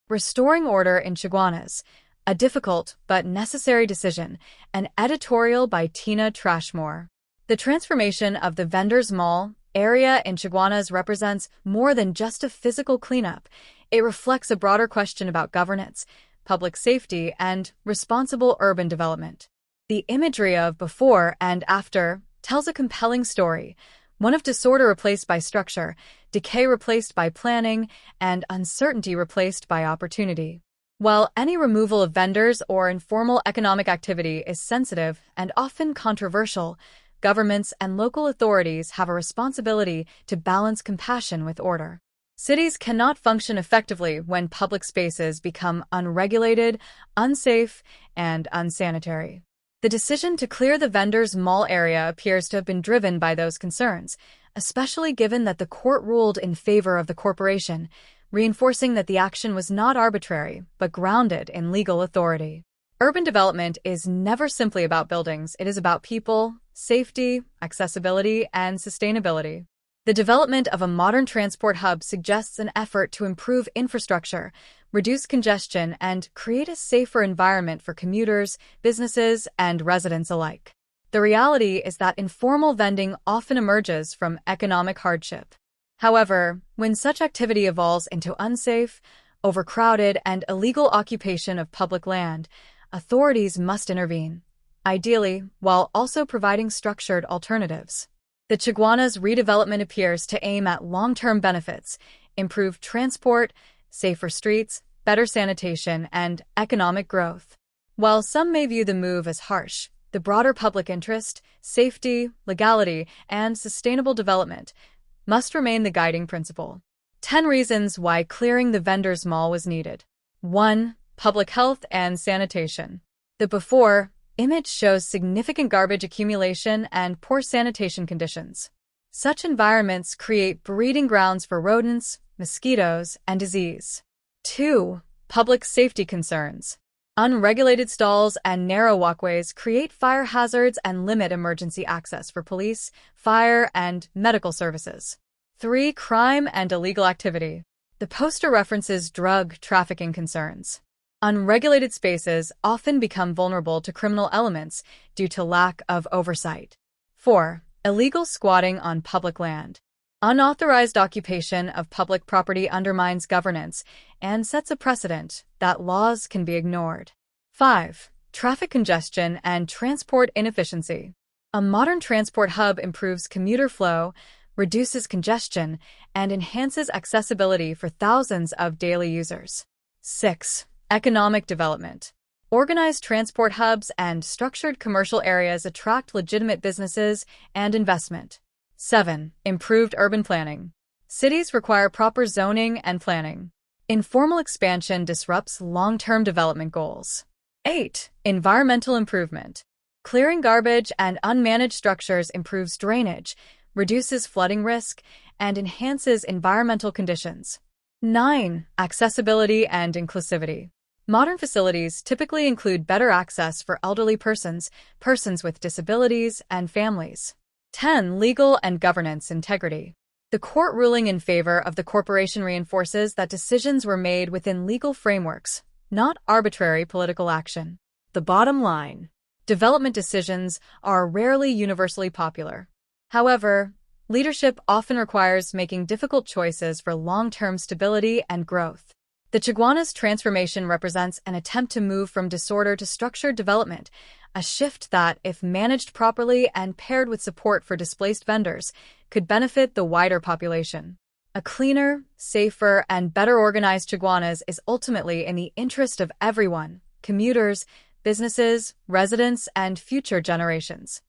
Restoring Order in Chaguanas, a difficult but necessary decision, an editorial by Tina Trashmore. The transformation of the Vendors Mall area in Chaguanas represents more than just a physical cleanup. It reflects a broader question about governance, public safety, and responsible urban development. The imagery of before and after tells a compelling story, one of disorder replaced by structure, decay replaced by planning, and uncertainty replaced by opportunity. While any removal of vendors or informal economic activity is sensitive and often controversial, governments and local authorities have a responsibility to balance compassion with order. Cities cannot function effectively when public spaces become unregulated, unsafe, and unsanitary. The decision to clear the Vendors Mall area appears to have been driven by those concerns, especially given that the court ruled in favor of the corporation, reinforcing that the action was not arbitrary, but grounded in legal authority. Urban development is never simply about buildings. It is about people, safety, accessibility, and sustainability. The development of a modern transport hub suggests an effort to improve infrastructure, reduce congestion, and create a safer environment for commuters, businesses, and residents alike. The reality is that informal vending often emerges from economic hardship. However, when such activity evolves into unsafe, overcrowded, and illegal occupation of public land, authorities must intervene, ideally, while also providing structured alternatives. The Chaguanas redevelopment appears to aim at long-term benefits, improved transport, safer streets, better sanitation, and economic growth. While some may view the move as harsh, the broader public interest, safety, legality, and sustainable development must remain the guiding principle. 10 reasons why clearing the Vendors Mall was needed. 1. Public health and sanitation. The before image shows significant garbage accumulation and poor sanitation conditions. Such environments create breeding grounds for rodents, mosquitoes, and disease. 2. Public safety concerns. Unregulated stalls and narrow walkways create fire hazards and limit emergency access for police, fire, and medical services. 3. Crime and illegal activity. The poster references drug trafficking concerns. Unregulated spaces often become vulnerable to criminal elements due to lack of oversight. 4. Illegal squatting on public land. Unauthorized occupation of public property undermines governance and sets a precedent that laws can be ignored. 5. Traffic congestion and transport inefficiency. A modern transport hub improves commuter flow, reduces congestion, and enhances accessibility for thousands of daily users. 6. Economic development. Organized transport hubs and structured commercial areas attract legitimate businesses and investment. 7. Improved urban planning. Cities require proper zoning and planning. Informal expansion disrupts long-term development goals. 8. Environmental improvement. Clearing garbage and unmanaged structures improves drainage, reduces flooding risk, and enhances environmental conditions. 9. Accessibility and inclusivity. Modern facilities typically include better access for elderly persons, persons with disabilities, and families. 10. Legal and governance integrity. The court ruling in favor of the corporation reinforces that decisions were made within legal frameworks, not arbitrary political action. The bottom line: development decisions are rarely universally popular. However, leadership often requires making difficult choices for long-term stability and growth. The Chaguanas transformation represents an attempt to move from disorder to structured development, a shift that, if managed properly and paired with support for displaced vendors, could benefit the wider population. A cleaner, safer, and better organized Chaguanas is ultimately in the interest of everyone: commuters, businesses, residents, and future generations.